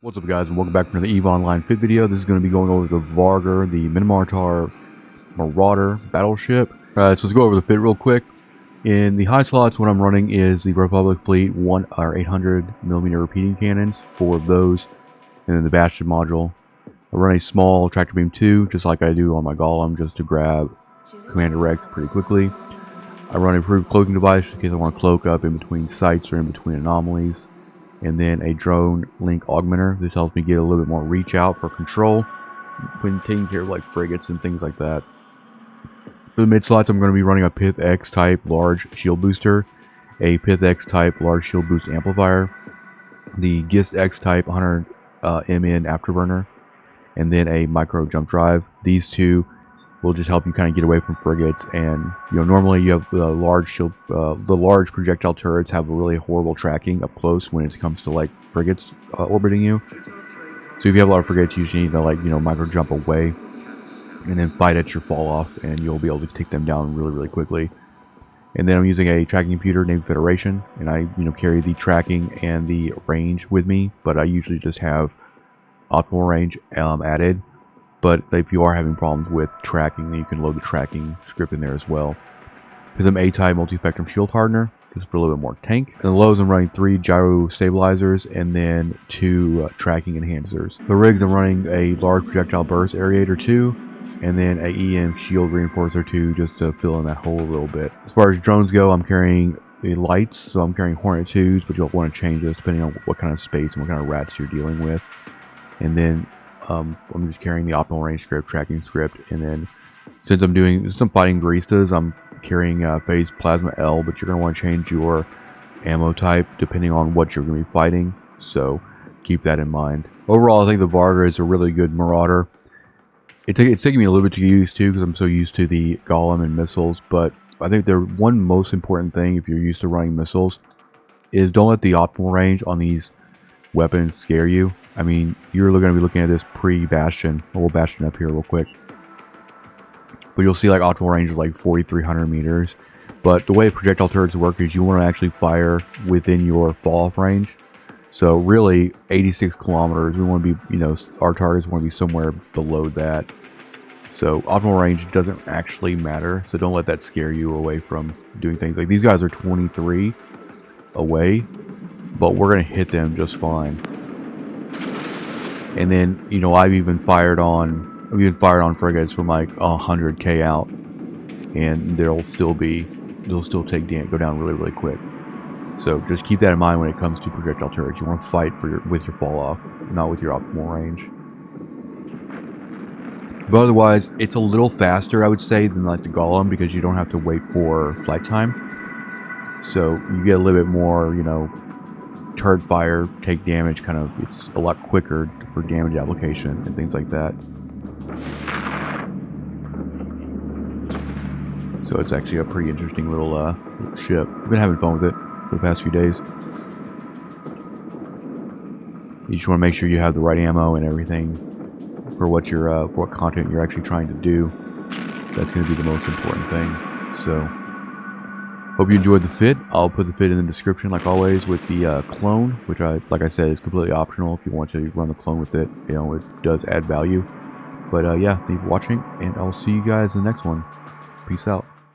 What's up, guys, and welcome back to another EVE Online Fit video. This is going to be going over the Vargur, the Minotaur Marauder battleship. So let's go over the fit real quick. In the high slots, what I'm running is the Republic Fleet 800mm repeating cannons, 4 of those, and then the Bastion Module. I run a small Tractor Beam 2, just like I do on my Golem, just to grab Command Direct pretty quickly. I run a improved cloaking device in case I want to cloak up in between sites or in between anomalies. And then a drone link augmenter. This helps me get a little bit more reach out for control when taking care of like frigates and things like that. For the mid slots, I'm going to be running a Pith X type large shield booster, a Pith X type large shield boost amplifier, the Gist X type 100 MN afterburner, and then a micro jump drive. These two will just help you kind of get away from frigates. And normally you have the large shield, the large projectile turrets have a really horrible tracking up close when it comes to like frigates orbiting you. So if you have a lot of frigates, you usually need to micro jump away and then fight at your fall off, and you'll be able to take them down really quickly. And then I'm using a tracking computer named Federation, and I carry the tracking and the range with me, but I usually just have optimal range added. But if you are having problems with tracking, then you can load the tracking script in there as well. Pithum A-type Multispectrum shield hardener, just for a little bit more tank. And the lows, I'm running 3 Gyrostabilizers and then 2 tracking enhancers. The rigs, I'm running a large projectile burst Aerator 2 and then a EM shield reinforcer 2 just to fill in that hole a little bit. As far as drones go, I'm carrying the lights, so I'm carrying Hornet IIs, but you'll want to change this depending on what kind of space and what kind of rats you're dealing with. And then I'm just carrying the optimal range script, tracking script, and then since I'm doing some fighting baristas, I'm carrying phase plasma L, but you're going to want to change your ammo type depending on what you're going to be fighting, so keep that in mind. Overall, I think the Vargur is a really good marauder. It's taking me a little bit to get used to because I'm so used to the Golem and missiles, but I think the one most important thing if you're used to running missiles is don't let the optimal range on these weapons scare you. I mean, you're going to be looking at this pre-Bastion. We'll Bastion up here real quick. But you'll see like optimal range of like 4,300 meters. But the way projectile turrets work is you want to actually fire within your fall-off range. So really, 86 kilometers, we want to be, our targets want to be somewhere below that. So optimal range doesn't actually matter. So don't let that scare you away from doing things. Like these guys are 23 away, but we're going to hit them just fine. And then, I've even fired on frigates from like 100k out, and they'll still go down really quick. So just keep that in mind when it comes to projectile turrets. You want to fight with your fall off, not with your optimal range. But otherwise, it's a little faster, I would say, than like the Golem because you don't have to wait for flight time. So you get a little bit more, turret fire, take damage, it's a lot quicker for damage application and things like that. So it's actually a pretty interesting little ship. I've been having fun with it for the past few days. You just want to make sure you have the right ammo and everything for what what content you're actually trying to do. That's going to be the most important thing. So hope you enjoyed the fit. I'll put the fit in the description like always with the clone, which like I said, is completely optional if you want to run the clone with it. It does add value. But yeah, thank you for watching, and I'll see you guys in the next one. Peace out.